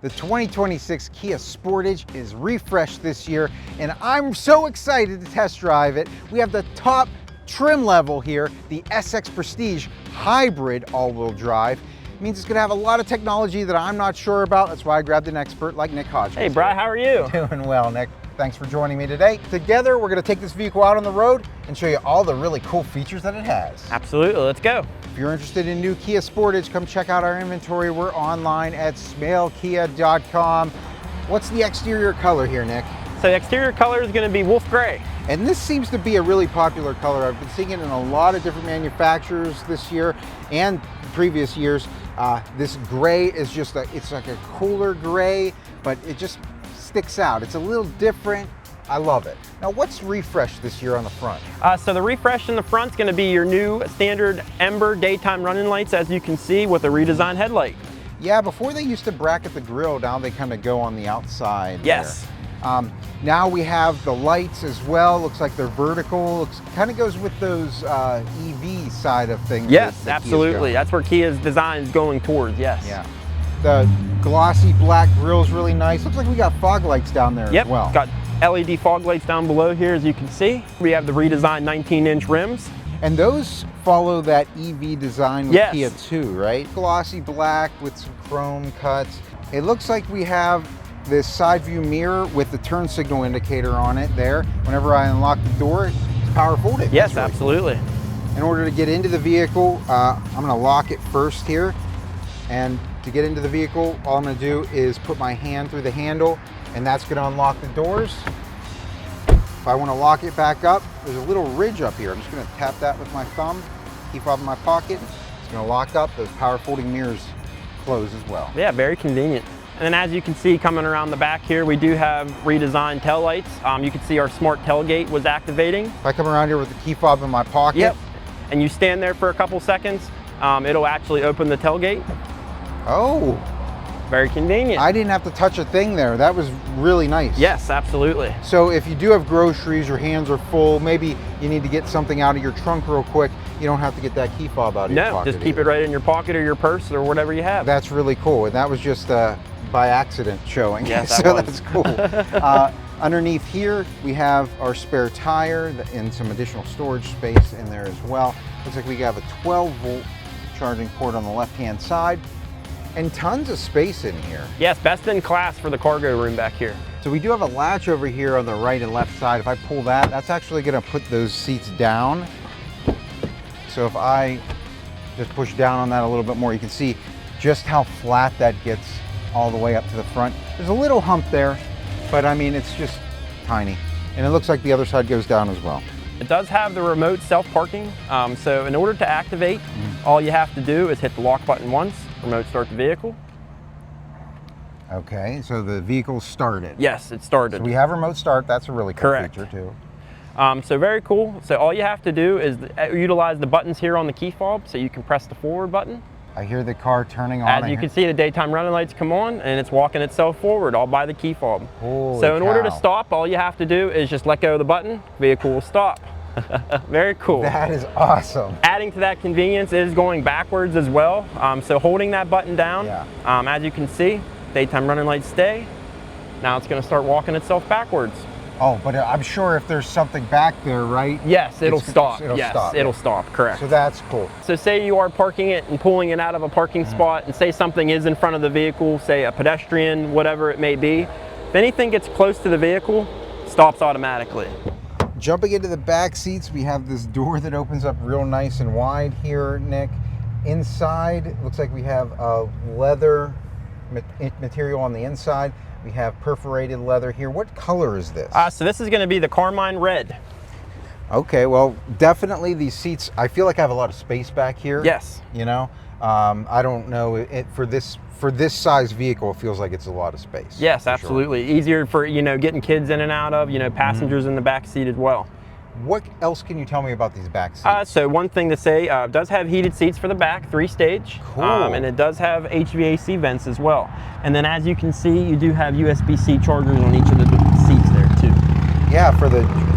The 2026 Kia Sportage is refreshed this year, and I'm so excited to test drive it. We have the top trim level here, the SX Prestige Hybrid all-wheel drive. It means it's gonna have a lot of technology that I'm not sure about. That's why I grabbed an expert like Nick Hodge. Hey, Bri, how are you? Doing well, Nick. Thanks for joining me today. Together, we're gonna take this vehicle out on the road and show you all the really cool features that it has. Absolutely, let's go. If you're interested in new Kia Sportage, come check out our inventory. We're online at smailkia.com. What's the exterior color here, Nick? So the exterior color is going to be wolf gray. And this seems to be a really popular color. I've been seeing it in a lot of different manufacturers this year and previous years. This gray is just it's like a cooler gray, but it just sticks out. It's a little different. I love it. Now, what's refreshed this year on the front? So the refresh in the front is going to be your new standard Ember daytime running lights, as you can see, with a redesigned headlight. Yeah, before they used to bracket the grille, now they kind of go on the outside. Yes. There. Now we have the lights as well. Looks like they're vertical. Kind of goes with those EV side of things. Yes, absolutely. That's where Kia's design is going towards, yes. Yeah. The glossy black grille is really nice. Looks like we got fog lights down there as well. Got LED fog lights down below here, as you can see. We have the redesigned 19-inch rims. And those follow that EV design with Kia too, right? Glossy black with some chrome cuts. It looks like we have this side view mirror with the turn signal indicator on it there. Whenever I unlock the door, it's power folding. Yes, really absolutely. Cool. In order to get into the vehicle, I'm gonna lock it first here. And to get into the vehicle, all I'm gonna do is put my hand through the handle, and that's gonna unlock the doors. If I wanna lock it back up, there's a little ridge up here. I'm just gonna tap that with my thumb, keep it in my pocket. It's gonna lock up. Those power folding mirrors close as well. Yeah, very convenient. And then as you can see, coming around the back here, we do have redesigned tail lights. You can see our smart tailgate was activating. If I come around here with the key fob in my pocket. Yep. And you stand there for a couple seconds, it'll actually open the tailgate. Oh. Very convenient. I didn't have to touch a thing there. That was really nice. Yes, absolutely. So if you do have groceries, your hands are full, maybe you need to get something out of your trunk real quick, you don't have to get that key fob out of your pocket. No, just keep it right in your pocket or your purse or whatever you have. That's really cool. And that was just by accident showing. Yes, so that's cool. Underneath here, we have our spare tire and some additional storage space in there as well. Looks like we have a 12-volt charging port on the left-hand side. And tons of space in here. Yes, best in class for the cargo room back here. So we do have a latch over here on the right and left side. If I pull that, that's actually gonna put those seats down. So if I just push down on that a little bit more, you can see just how flat that gets all the way up to the front. There's a little hump there, but I mean, it's just tiny. And it looks like the other side goes down as well. It does have the remote self-parking. So in order to activate, all you have to do is hit the lock button once, remote start the vehicle. Okay, so the vehicle's started. Yes, it started. So we have remote start. That's a really cool feature too. So very cool. So all you have to do is utilize the buttons here on the key fob, so you can press the forward button. I hear the car turning on. As you can see, the daytime running lights come on, and it's walking itself forward, all by the key fob. Holy so in cow. order to stop, all you have to do is just let go of the button, vehicle will stop. Very cool. That is awesome. Adding to that convenience is going backwards as well. So holding that button down, as you can see, daytime running lights stay. Now it's going to start walking itself backwards. Oh, but I'm sure if there's something back there, right? Yes, it'll stop. It'll stop, correct. So that's cool. So say you are parking it and pulling it out of a parking spot, and say something is in front of the vehicle, say a pedestrian, whatever it may be. If anything gets close to the vehicle, stops automatically. Jumping into the back seats, we have this door that opens up real nice and wide here, Nick. Inside, it looks like we have a leather material on the inside. We have perforated leather here. What color is this? So this is going to be the carmine red. Okay, well, definitely these seats, I feel like I have a lot of space back here. Yes. You know, I don't know, for this size vehicle, it feels like it's a lot of space. Yes, absolutely. Sure. Easier for, getting kids in and out of, passengers in the back seat as well. What else can you tell me about these back seats? So one thing to say, it does have heated seats for the back, 3-stage. Cool. And it does have HVAC vents as well. And then as you can see, you do have USB-C chargers on each of the seats there too. Yeah,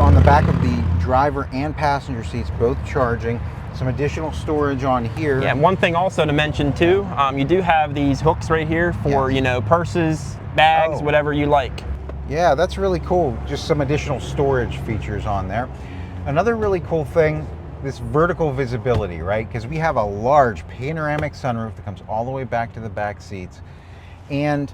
on the back of the driver and passenger seats, both charging. Some additional storage on here. Yeah, one thing also to mention too, you do have these hooks right here for, Yes. you know, purses, bags, whatever you like. Yeah, that's really cool. Just some additional storage features on there. Another really cool thing, this vertical visibility, right? Because we have a large panoramic sunroof that comes all the way back to the back seats. And,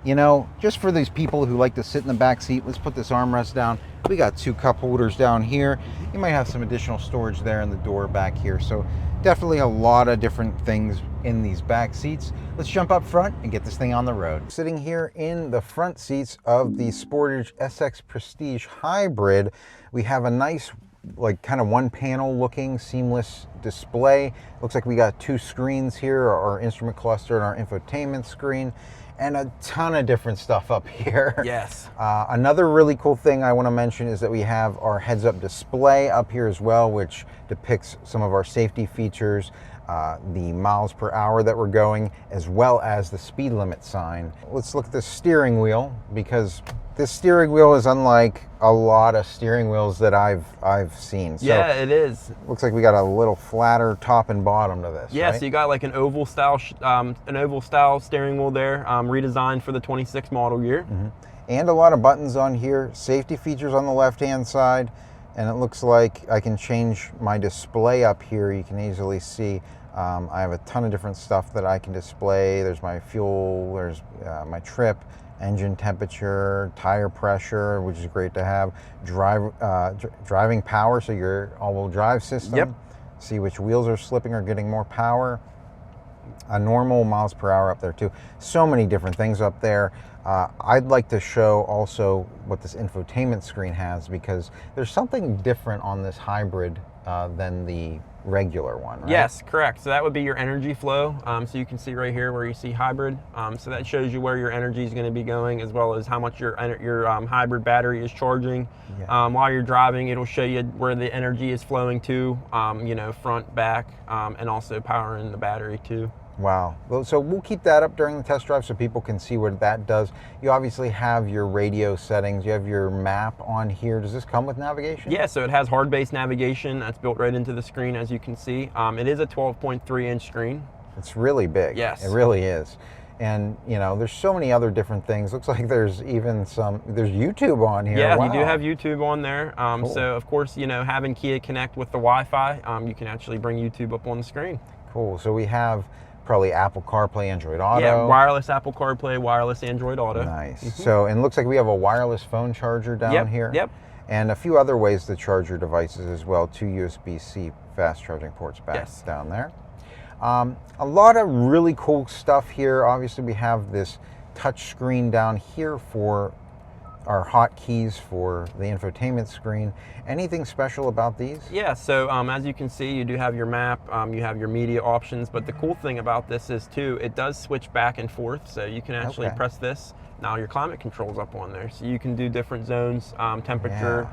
you know, just for these people who like to sit in the back seat, let's put this armrest down. We got 2 cup holders down here. You might have some additional storage there in the door back here. So definitely a lot of different things in these back seats. Let's jump up front and get this thing on the road. Sitting here in the front seats of the Sportage SX Prestige Hybrid, we have a nice, like, kind of one panel looking seamless display. Looks like we got 2 screens here, our instrument cluster and our infotainment screen, and a ton of different stuff up here. Yes. Another really cool thing I want to mention is that we have our heads-up display up here as well, which depicts some of our safety features, the miles per hour that we're going, as well as the speed limit sign. Let's look at the steering wheel, because this steering wheel is unlike a lot of steering wheels that I've seen. So yeah, it is. looks like we got a little flatter top and bottom to this. Yeah, right? so you got like an oval style steering wheel there, redesigned for the 26 model year. And a lot of buttons on here, safety features on the left-hand side, and it looks like I can change my display up here. You can easily see I have a ton of different stuff that I can display. There's my fuel, there's my trip, engine temperature, tire pressure, which is great to have, driving power, so your all-wheel drive system. Yep. See which wheels are slipping or getting more power. A normal miles per hour up there too. So many different things up there. I'd like to show also what this infotainment screen has, because there's something different on this hybrid than the regular one, right? Yes, correct. So that would be your energy flow. So you can see right here where you see hybrid. So that shows you where your energy is going to be going, as well as how much your hybrid battery is charging. Yeah. While you're driving, it'll show you where the energy is flowing to, you know, front, back, and also powering the battery too. Wow. Well, so we'll keep that up during the test drive so people can see what that does. You obviously have your radio settings. You have your map on here. Does this come with navigation? Yeah, so it has hard base navigation. That's built right into the screen, as you can see. It is a 12.3-inch screen. It's really big. Yes. It really is. And, you know, there's so many other different things. Looks like there's even there's YouTube on here. Yeah, wow. You do have YouTube on there. Cool. So, of course, you know, having Kia Connect with the Wi-Fi, you can actually bring YouTube up on the screen. Cool. So we have probably Apple CarPlay, Android Auto. Yeah, wireless Apple CarPlay, wireless Android Auto. Nice. So, and it looks like we have a wireless phone charger down here. Yep. And a few other ways to charge your devices as well. 2 USB-C fast charging ports back down there. A lot of really cool stuff here. Obviously, we have this touch screen down here for our hotkeys for the infotainment screen. Anything special about these? Yeah, so as you can see, you do have your map, you have your media options, but the cool thing about this is too, it does switch back and forth, so you can actually press this. Now your climate control's up on there, so you can do different zones, temperature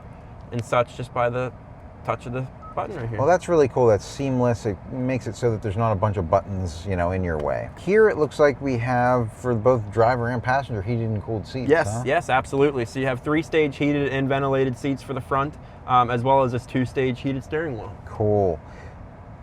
and such, just by the touch of the button right here. Well, that's really cool. That's seamless. It makes it so that there's not a bunch of buttons, you know, in your way. Here it looks like we have, for both driver and passenger, heated and cooled seats. Yes, huh? yes, absolutely. So you have 3-stage heated and ventilated seats for the front, as well as this 2-stage heated steering wheel. Cool.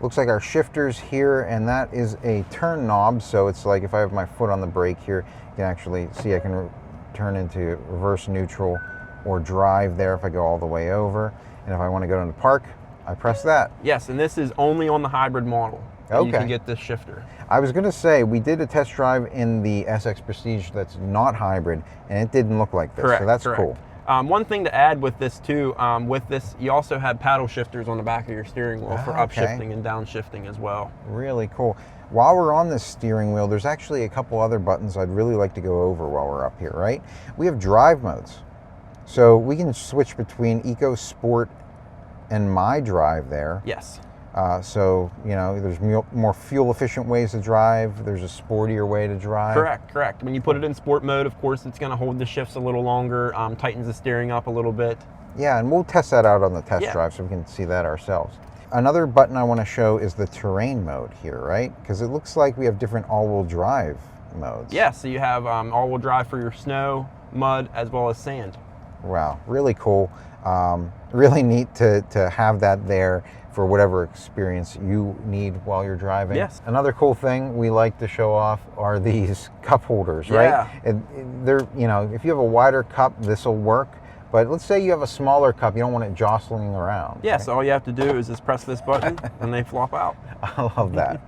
Looks like our shifters here, and that is a turn knob. So it's like if I have my foot on the brake here, you can actually see I can turn into reverse neutral or drive there if I go all the way over. And if I want to go into park, I press that. Yes, and this is only on the hybrid model. Okay. You can get this shifter. I was going to say, we did a test drive in the SX Prestige that's not hybrid, and it didn't look like this. Correct, so that's correct. cool. One thing to add with this too, with this, you also have paddle shifters on the back of your steering wheel for upshifting and downshifting as well. Really cool. While we're on this steering wheel, there's actually a couple other buttons I'd really like to go over while we're up here, right? We have drive modes. So we can switch between Eco, Sport, and My Drive there. Yes. So, you know, there's more fuel efficient ways to drive. There's a sportier way to drive. Correct, correct. When you put it in sport mode, of course, it's going to hold the shifts a little longer, tightens the steering up a little bit. Yeah, and we'll test that out on the test drive so we can see that ourselves. Another button I want to show is the terrain mode here, right? Because it looks like we have different all-wheel drive modes. Yeah, so you have all-wheel drive for your snow, mud, as well as sand. Wow, really cool. Really neat to have that there for whatever experience you need while you're driving. Yes. Another cool thing we like to show off are these cup holders, right? Yeah. They're, you know, if you have a wider cup, this will work. But let's say you have a smaller cup, you don't want it jostling around. Yes, right? all you have to do is just press this button and they flop out. I love that.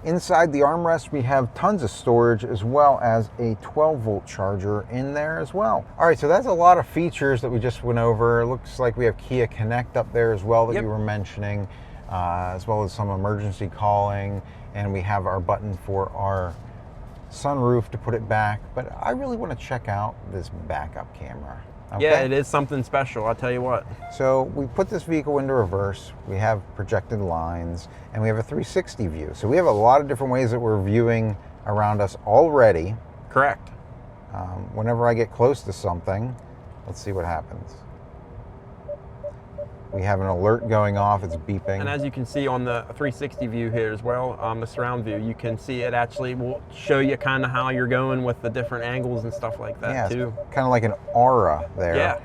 Inside the armrest, we have tons of storage as well as a 12-volt charger in there as well. All right, so that's a lot of features that we just went over. It looks like we have Kia Connect up there as well that Yep. you were mentioning, as well as some emergency calling, and we have our button for our sunroof to put it back. But I really want to check out this backup camera. Okay? Yeah, it is something special, I'll tell you what. So we put this vehicle into reverse, we have projected lines, and we have a 360 view. So we have a lot of different ways that we're viewing around us already. Correct. Whenever I get close to something, let's see what happens. We have an alert going off, it's beeping. And as you can see on the 360 view here as well, the surround view, you can see it actually will show you kind of how you're going with the different angles and stuff like that, yeah, too. Kind of like an aura there. Yeah.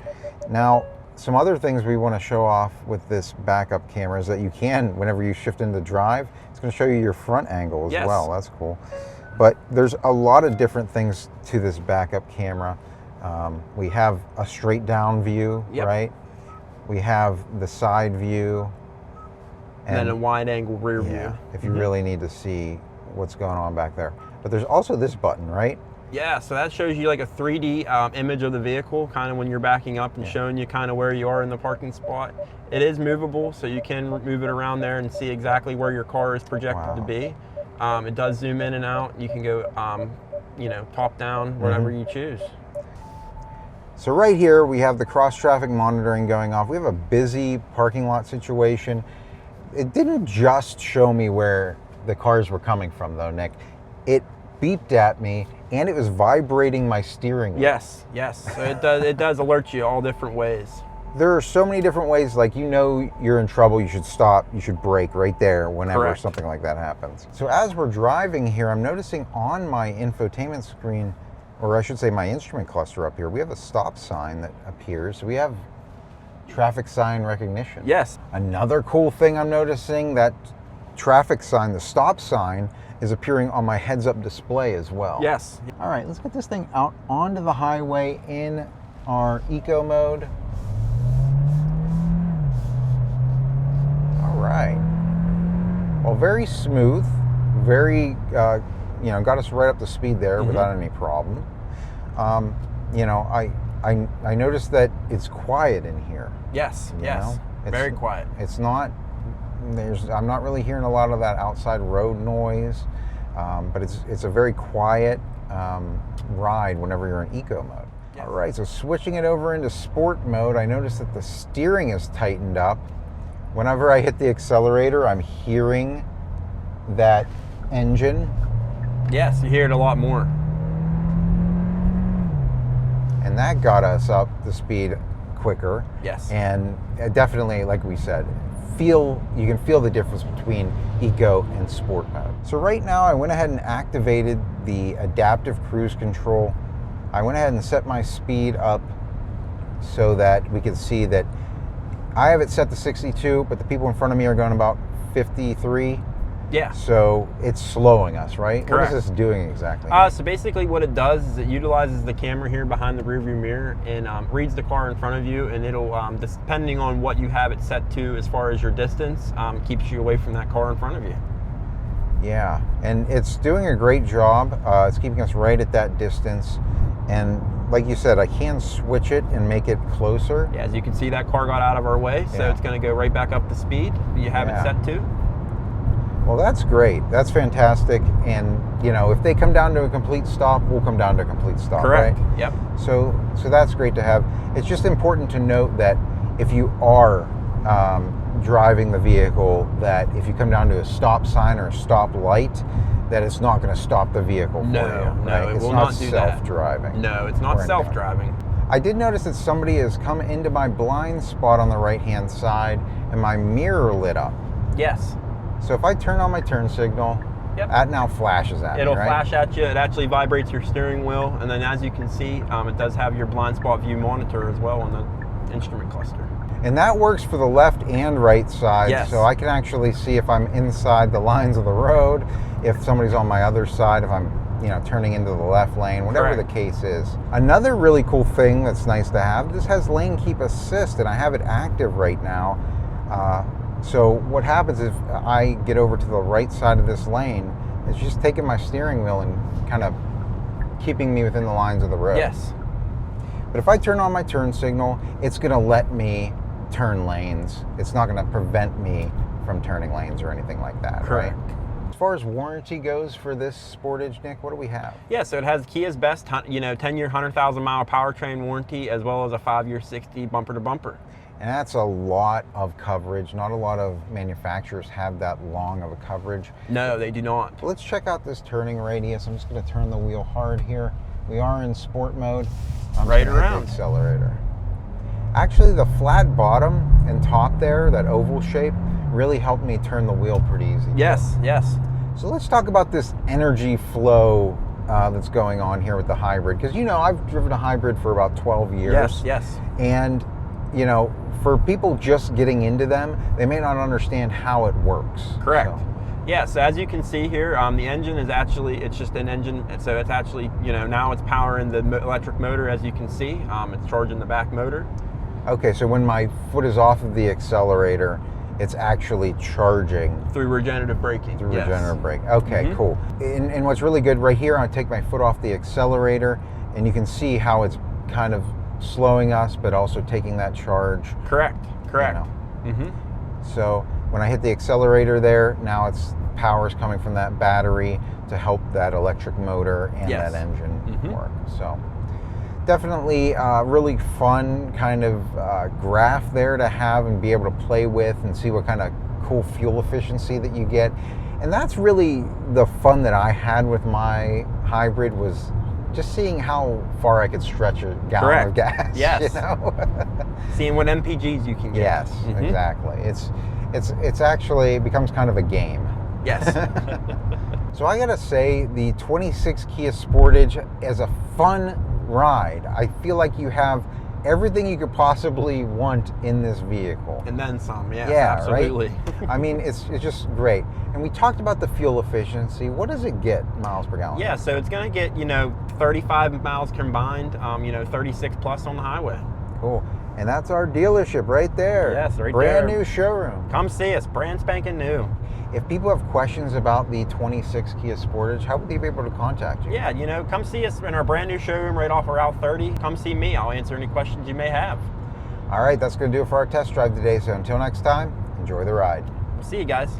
Now, some other things we want to show off with this backup camera is that you can, whenever you shift into drive, it's going to show you your front angle as Yes. well. That's cool. But there's a lot of different things to this backup camera. We have a straight down view, Yep. right? We have the side view. And then a wide angle rear yeah, view. if you really need to see what's going on back there. But there's also this button, right? Yeah, so that shows you like a 3D image of the vehicle, kind of when you're backing up and showing you kind of where you are in the parking spot. It is movable, so you can move it around there and see exactly where your car is projected to be. It does zoom in and out. You can go, you know, top down, whatever you choose. So right here we have the cross traffic monitoring going off. We have a busy parking lot situation. It didn't just show me where the cars were coming from though, Nick. It beeped at me and it was vibrating my steering wheel. Yes, yes. So it does alert you all different ways. There are so many different ways, like you know you're in trouble, you should stop, you should brake right there whenever Correct. something like that happens. So as we're driving here, I'm noticing on my infotainment screen, or I should say my instrument cluster up here, we have a stop sign that appears. We have traffic sign recognition. Yes. Another cool thing I'm noticing, that traffic sign, the stop sign, is appearing on my heads-up display as well. Yes. All right, let's get this thing out onto the highway in our eco mode. All right. Well, very smooth, very, you know, got us right up to speed there without any problem. You know, I noticed that it's quiet in here. Yes, you yes. know? Very quiet. It's not, I'm not really hearing a lot of that outside road noise, but it's a very quiet ride whenever you're in eco mode. Yes. All right, so switching it over into sport mode, I noticed that the steering is tightened up. Whenever I hit the accelerator, I'm hearing that engine. Yes, you hear it a lot more. And that got us up the speed quicker. Yes. And definitely, like we said, you can feel the difference between eco and sport mode. So right now I went ahead and activated the adaptive cruise control. I went ahead and set my speed up so that we could see that I have it set to 62, but the people in front of me are going about 53. Yeah. So it's slowing us, right? Correct. What is this doing exactly? So basically what it does is it utilizes the camera here behind the rearview mirror and reads the car in front of you, and it'll, depending on what you have it set to as far as your distance, keeps you away from that car in front of you. Yeah, and it's doing a great job. It's keeping us right at that distance. And like you said, I can switch it and make it closer. Yeah, as you can see, that car got out of our way, so it's going to go right back up to speed you have it set to. Well, that's great. That's fantastic. And, you know, if they come down to a complete stop, we'll come down to a complete stop, Correct. right? Yep. So that's great to have. It's just important to note that if you are driving the vehicle, that if you come down to a stop sign or a stop light, that it's not going to stop the vehicle for you. No, it it's will not not do that. self-driving. No, it's not self-driving. I did notice that somebody has come into my blind spot on the right-hand side, and my mirror lit up. Yes. So if I turn on my turn signal, Yep. That now flashes at It'll me, right? flash at you. It actually vibrates your steering wheel, and then as you can see, it does have your blind spot view monitor as well on the instrument cluster. And that works for the left and right side, Yes. so I can actually see if I'm inside the lines of the road, if somebody's on my other side, if I'm turning into the left lane, whatever Correct. the case is. Another really cool thing that's nice to have, this has lane keep assist, and I have it active right now. So what happens if I get over to the right side of this lane, it's just taking my steering wheel and kind of keeping me within the lines of the road. Yes. But if I turn on my turn signal, it's going to let me turn lanes. It's not going to prevent me from turning lanes or anything like that, Correct. right? As far as warranty goes for this Sportage, Nick, what do we have? Yeah, so it has Kia's best, 10-year, 100,000-mile powertrain warranty, as well as a 5-year, 60 bumper-to-bumper. And that's a lot of coverage. Not a lot of manufacturers have that long of a coverage. No, they do not. Let's check out this turning radius. I'm just going to turn the wheel hard here. We are in sport mode. I'm Right gonna hit around. the accelerator. Actually, the flat bottom and top there, that oval shape, really helped me turn the wheel pretty easy. Yes, yes. So let's talk about this energy flow that's going on here with the hybrid. Because, I've driven a hybrid for about 12 years. Yes, yes. And, for people just getting into them, they may not understand how it works. Correct. So, Yeah, so as you can see here, the engine is actually, it's just an engine, so it's actually, now it's powering the electric motor, as you can see. It's charging the back motor. okay, so when my foot is off of the accelerator, it's actually charging Through regenerative braking. through Yes. regenerative brake. Okay, cool. And what's really good right here, I take my foot off the accelerator, and you can see how it's kind of slowing us, but also taking that charge. Correct, correct. So when I hit the accelerator there, now it's power's coming from that battery to help that electric motor and Yes. that engine work. So definitely really fun kind of graph there to have and be able to play with and see what kind of cool fuel efficiency that you get. And that's really the fun that I had with my hybrid, was just seeing how far I could stretch a gallon of gas. Yes. Seeing what MPGs you can get. Yes, exactly. It's actually, it becomes kind of a game. Yes. So I gotta say, the 26 Kia Sportage is a fun ride. I feel like you have everything you could possibly want in this vehicle. And then some, yes, Yeah, absolutely. right? I mean, it's just great. And we talked about the fuel efficiency. What does it get miles per gallon? Yeah, so it's going to get, 35 miles combined, 36 plus on the highway. Cool. And that's our dealership right there. Yes, right there. Brand new showroom. Come see us, brand spanking new. If people have questions about the 26 Kia Sportage, how would they be able to contact you? Yeah, come see us in our brand new showroom right off of Route 30. Come see me. I'll answer any questions you may have. All right, that's going to do it for our test drive today. So until next time, enjoy the ride. See you guys.